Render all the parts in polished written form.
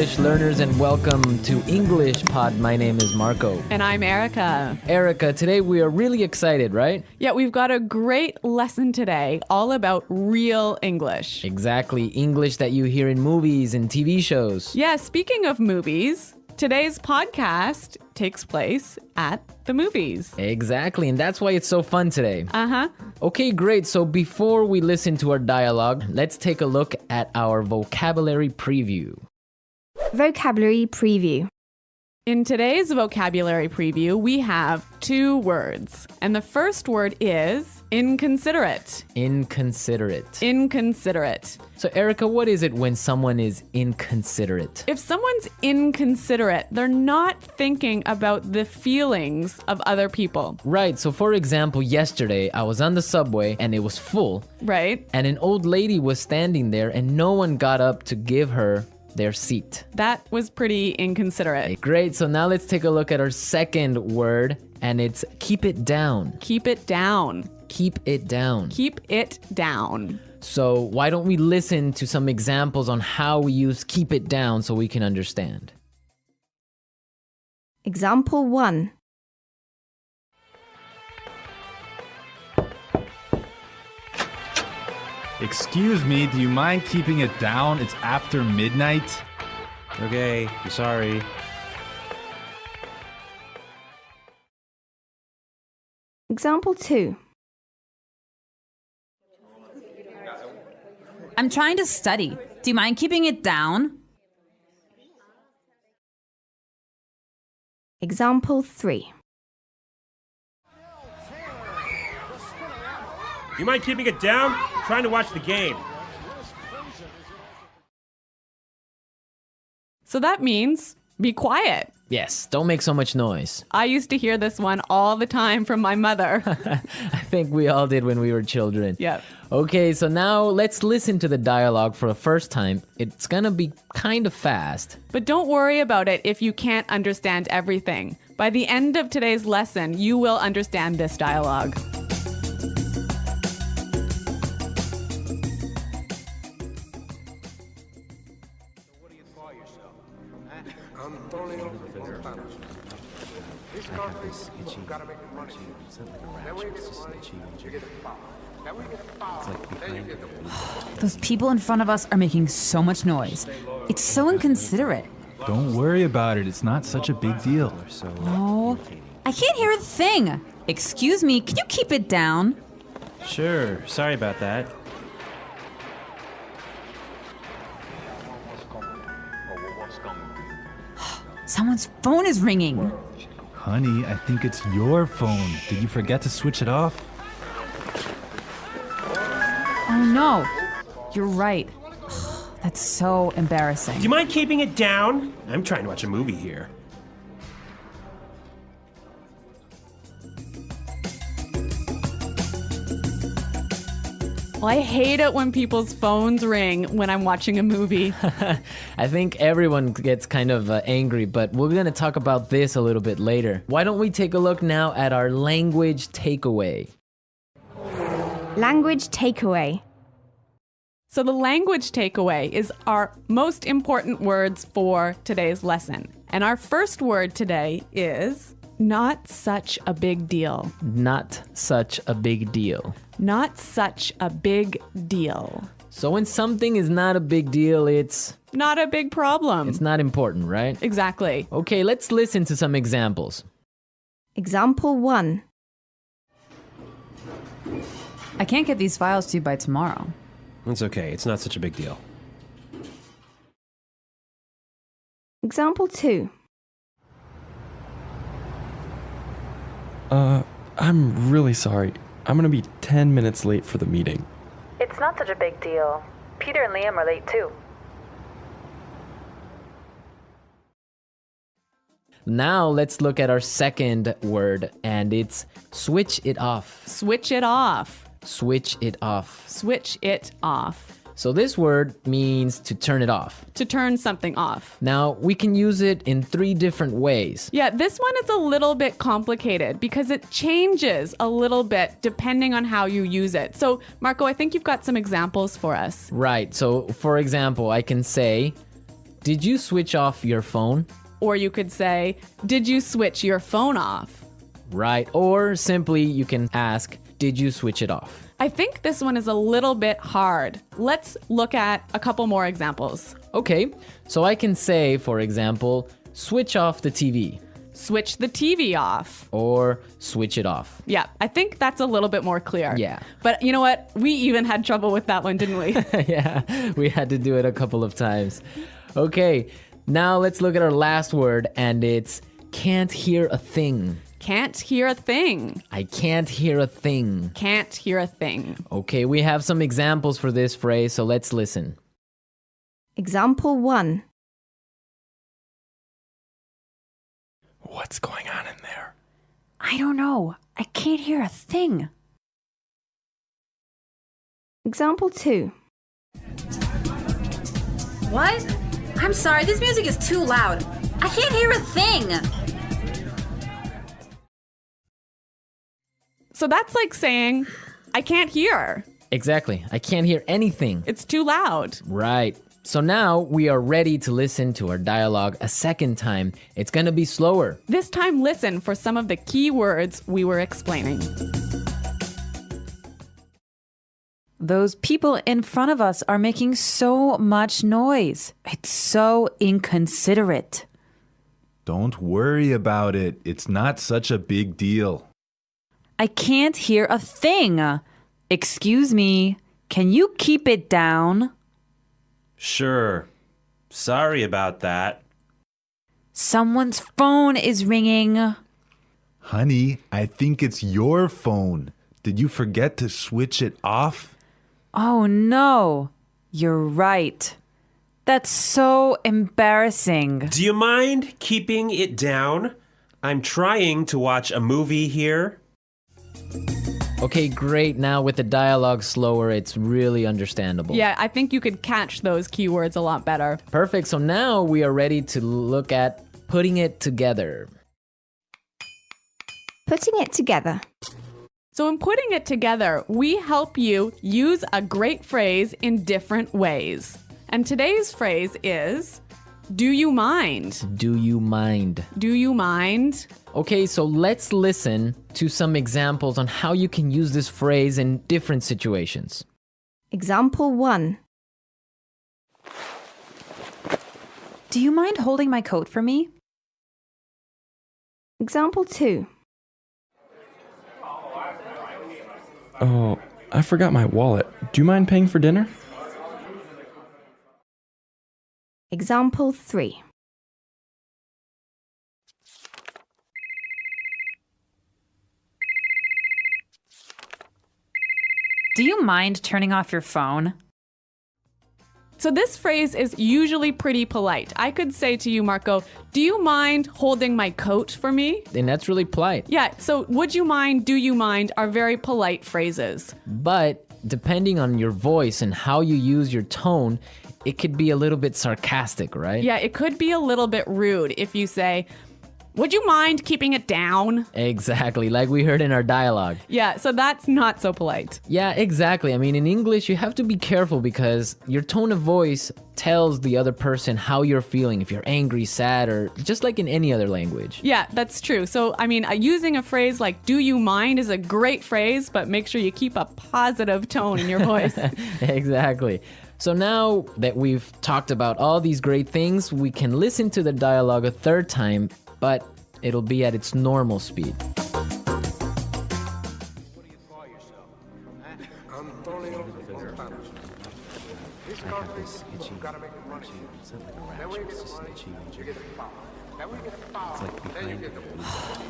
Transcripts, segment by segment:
English learners, and welcome to English Pod. My name is Marco. And I'm Erica. Erica, today we are really excited, right? Yeah, we've got a great lesson today all about real English. Exactly, English that you hear in movies and TV shows. Yeah, speaking of movies, today's podcast takes place at the movies. Exactly, and that's why it's so fun today. Uh-huh. Okay, great. So before we listen to our dialogue, let's take a look at our vocabulary preview. Vocabulary preview. In today's vocabulary preview, we have two words. And the first word is inconsiderate. Inconsiderate. Inconsiderate. So Erica, what is it when someone is inconsiderate? If someone's inconsiderate, they're not thinking about the feelings of other people. Right, so for example, yesterday I was on the subway and it was full. Right? And an old lady was standing there and no one got up to give her their seat. That was pretty inconsiderate. Great, so now let's take a look at our second word, and it's keep it down. Keep it down. Keep it down. Keep it down. So why don't we listen to some examples on how we use keep it down so we can understand. Example 1. Excuse me, do you mind keeping it down? It's after midnight. Okay, I'm sorry. Example 2. I'm trying to study. Do you mind keeping it down? Example 3. You mind keeping it down? I'm trying to watch the game. So that means be quiet. Yes, don't make so much noise. I used to hear this one all the time from my mother. I think we all did when we were children. Yeah. Okay, so now let's listen to the dialogue for the first time. It's gonna be kind of fast. But don't worry about it if you can't understand everything. By the end of today's lesson, you will understand this dialogue. Those people in front of us are making so much noise. It's so inconsiderate. Don't worry about it. It's not such a big deal. Oh, I can't hear a thing. Excuse me, can you keep it down? Sure, sorry about that. Someone's phone is ringing. Honey, I think it's your phone. Did you forget to switch it off? Oh no, you're right. That's so embarrassing. Do you mind keeping it down? I'm trying to watch a movie here. Well, I hate it when people's phones ring when I'm watching a movie. I think everyone gets kind of angry, but we're gonna talk about this a little bit later. Why don't we take a look now at our language takeaway? Language takeaway. So the language takeaway is our most important words for today's lesson. And our first word today is not such a big deal. Not such a big deal. Not such a big deal. So when something is not a big deal, it's Not a big problem. not important, right? Exactly. Okay, let's listen to some examples. Example 1. I can't get these files to you by tomorrow. It's okay, it's not such a big deal. Example 2. I'm really sorry. I'm gonna be 10 minutes late for the meeting. It's not such a big deal. Peter and Liam are late too. Now let's look at our second word, and it's switch it off. Switch it off. Switch it off. Switch it off. So this word means to turn it off. To turn something off. Now, we can use it in 3 different ways. Yeah, this one is a little bit complicated because it changes a little bit depending on how you use it. So, Marco, I think you've got some examples for us. Right, so for example, I can say, did you switch off your phone? Or you could say, did you switch your phone off? Right. Or simply you can ask, did you switch it off? I think this one is a little bit hard. Let's look at a couple more examples. Okay, so I can say, for example, switch off the TV Switch the TV off. or switch it off. Yeah, I think that's a little bit more clear. Yeah. But you know what? We even had trouble with that one, didn't we? Yeah, we had to do it a couple of times. Okay, now let's look at our last word, and it's can't hear a thing. Can't hear a thing. I can't hear a thing. Can't hear a thing. Okay, we have some examples for this phrase, so let's listen. Example 1. What's going on in there? I don't know. I can't hear a thing. Example 2. What? I'm sorry, this music is too loud. I can't hear a thing. So that's like saying, I can't hear. Exactly, I can't hear anything. It's too loud. Right. So now we are ready to listen to our dialogue a second time. It's gonna be slower. This time, listen for some of the key words we were explaining. Those people in front of us are making so much noise. It's so inconsiderate. Don't worry about it. It's not such a big deal. I can't hear a thing. Excuse me, can you keep it down? Sure. Sorry about that. Someone's phone is ringing. Honey, I think it's your phone. Did you forget to switch it off? Oh no, you're right. That's so embarrassing. Do you mind keeping it down? I'm trying to watch a movie here. Okay, great. Now with the dialogue slower, it's really understandable. Yeah, I think you could catch those keywords a lot better. Perfect. So now we are ready to look at putting it together. Putting it together. So in putting it together, we help you use a great phrase in different ways. And today's phrase is, do you mind? Do you mind? Do you mind? Okay, so let's listen to some examples on how you can use this phrase in different situations. Example 1. Do you mind holding my coat for me? Example 2. Oh, I forgot my wallet. Do you mind paying for dinner? Example 3. Do you mind turning off your phone? So this phrase is usually pretty polite. I could say to you, Marco, do you mind holding my coat for me? And that's really polite. Yeah, so would you mind, do you mind are very polite phrases. But depending on your voice and how you use your tone, it could be a little bit sarcastic, right? Yeah, it could be a little bit rude if you say, would you mind keeping it down? Exactly, like we heard in our dialogue. Yeah, so that's not so polite. Yeah, exactly. I mean, in English, you have to be careful because your tone of voice tells the other person how you're feeling, if you're angry, sad, or just like in any other language. Yeah, that's true. So, I mean, using a phrase like do you mind is a great phrase, but make sure you keep a positive tone in your voice. Exactly. So now that we've talked about all these great things, we can listen to the dialogue a third time, but it'll be at its normal speed.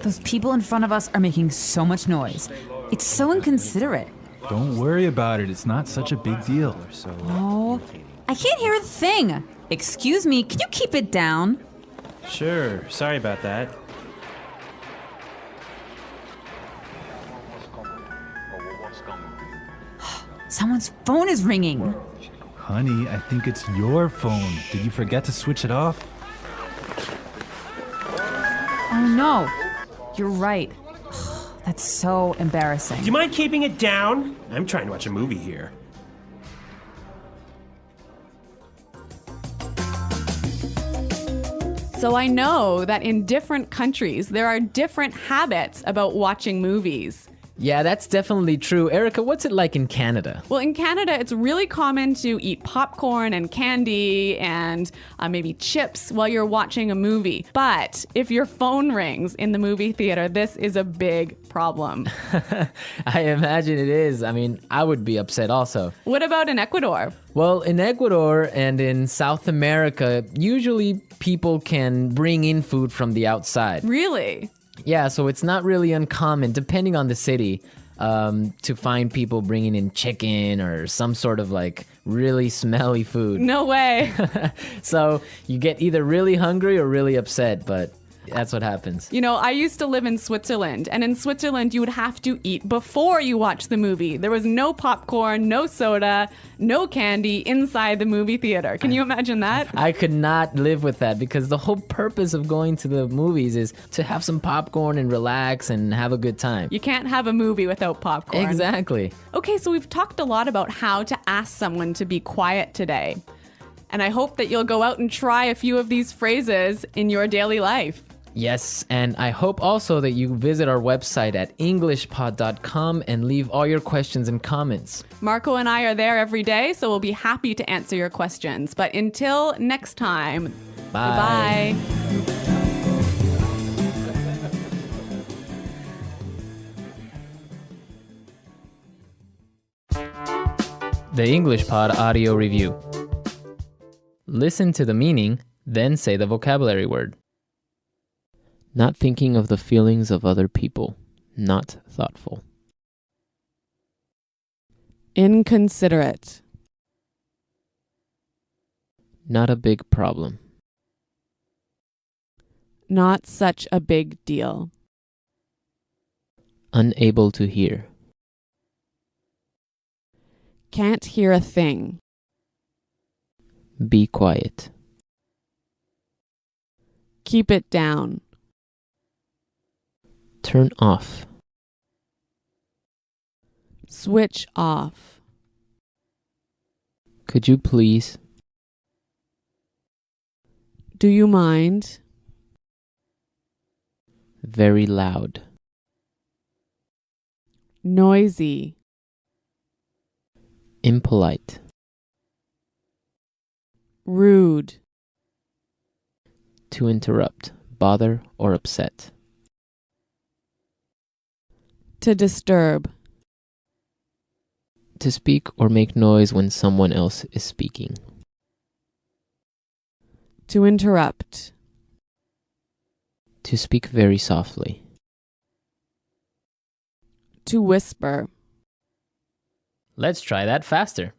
Those people in front of us are making so much noise. It's so inconsiderate. Don't worry about it. It's not such a big deal. Oh, I can't hear a thing. Excuse me, can you keep it down? Sure. Sorry about that. Someone's phone is ringing. Honey, I think it's your phone. Did you forget to switch it off? Oh no, you're right. That's so embarrassing. Do you mind keeping it down? I'm trying to watch a movie here. So I know that in different countries, there are different habits about watching movies. Yeah, that's definitely true. Erica, what's it like in Canada? Well, in Canada, it's really common to eat popcorn and candy and maybe chips while you're watching a movie. But if your phone rings in the movie theater, this is a big problem. I imagine it is. I mean, I would be upset also. What about in Ecuador? Well, in Ecuador and in South America, usually people can bring in food from the outside. Really? Yeah, so it's not really uncommon, depending on the city, to find people bringing in chicken or some sort of like really smelly food. No way. So you get either really hungry or really upset, but that's what happens. You know, I used to live in Switzerland, and in Switzerland, you would have to eat before you watch the movie. There was no popcorn, no soda, no candy inside the movie theater. Can you imagine that? I could not live with that because the whole purpose of going to the movies is to have some popcorn and relax and have a good time. You can't have a movie without popcorn. Exactly. Okay, so we've talked a lot about how to ask someone to be quiet today. And I hope that you'll go out and try a few of these phrases in your daily life. Yes, and I hope also that you visit our website at englishpod.com and leave all your questions and comments. Marco and I are there every day, so we'll be happy to answer your questions. But until next time, Bye. Goodbye. The English Pod Audio Review. Listen to the meaning, then say the vocabulary word. Not thinking of the feelings of other people. Not thoughtful. Inconsiderate. Not a big problem. Not such a big deal. Unable to hear. Can't hear a thing. Be quiet. Keep it down. Turn off. Switch off. Could you please? Do you mind? Very loud. Noisy. Impolite. Rude. To interrupt, bother, or upset. To disturb. To speak or make noise when someone else is speaking. To interrupt. To speak very softly. To whisper. Let's try that faster.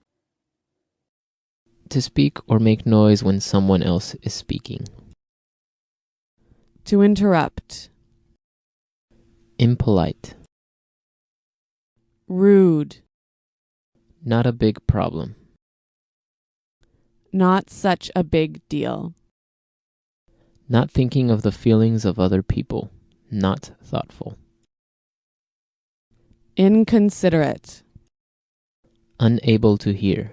To speak or make noise when someone else is speaking. To interrupt. Impolite. Rude. Not a big problem. Not such a big deal. Not thinking of the feelings of other people. Not thoughtful. Inconsiderate. Unable to hear.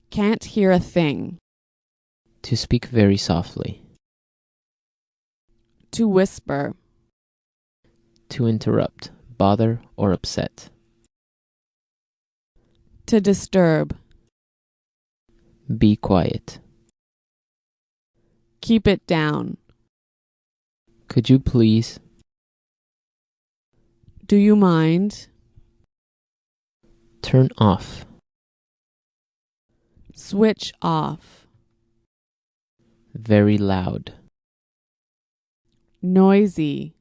Can't hear a thing. To speak very softly. To whisper. To interrupt, bother, or upset. To disturb. Be quiet. Keep it down. Could you please? Do you mind? Turn off. Switch off. Very loud. Noisy.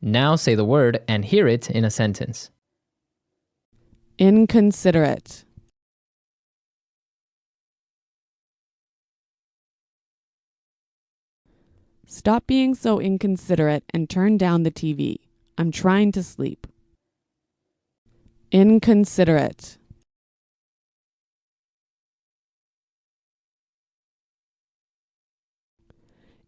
Now say the word and hear it in a sentence. Inconsiderate. Stop being so inconsiderate and turn down the TV. I'm trying to sleep. Inconsiderate.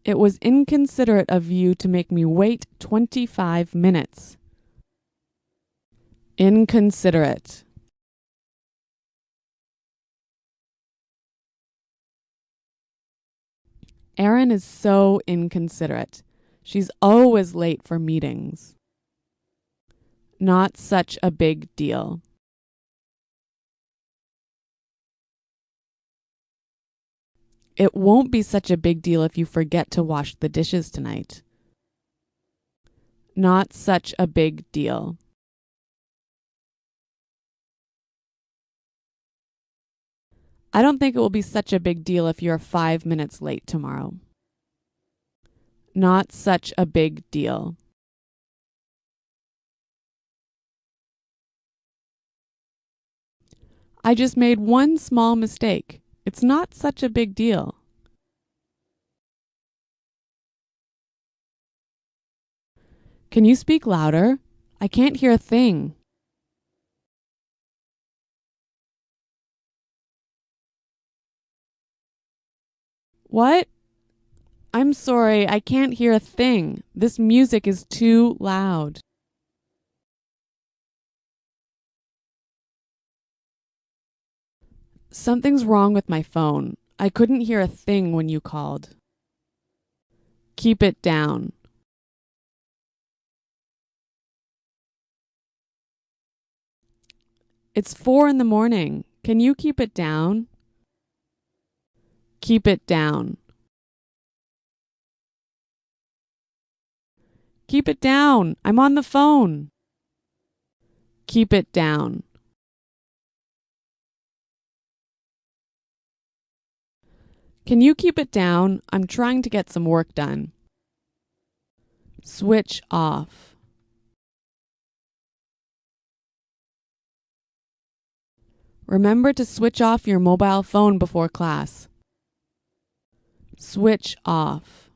It was inconsiderate of you to make me wait 25 minutes. Inconsiderate. Erin is so inconsiderate. She's always late for meetings. Not such a big deal. It won't be such a big deal if you forget to wash the dishes tonight. Not such a big deal. I don't think it will be such a big deal if you're 5 minutes late tomorrow. Not such a big deal. I just made one small mistake. It's not such a big deal. Can you speak louder? I can't hear a thing. What? I'm sorry, I can't hear a thing. This music is too loud. Something's wrong with my phone. I couldn't hear a thing when you called. Keep it down. It's 4 in the morning. Can you keep it down? Keep it down. Keep it down. I'm on the phone. Keep it down. Can you keep it down? I'm trying to get some work done. Switch off. Remember to switch off your mobile phone before class. Switch off.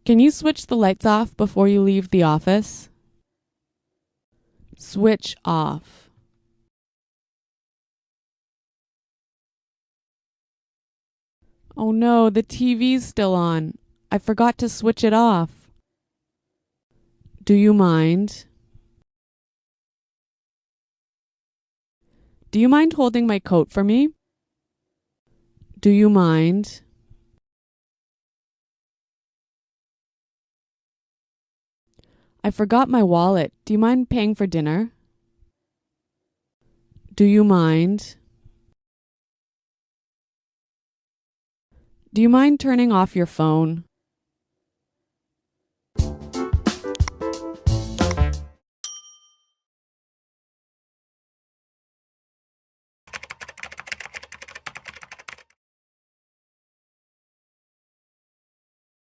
Can you switch the lights off before you leave the office? Switch off. Oh no, the TV's still on. I forgot to switch it off. Do you mind? Do you mind holding my coat for me? Do you mind? I forgot my wallet. Do you mind paying for dinner? Do you mind? Do you mind turning off your phone?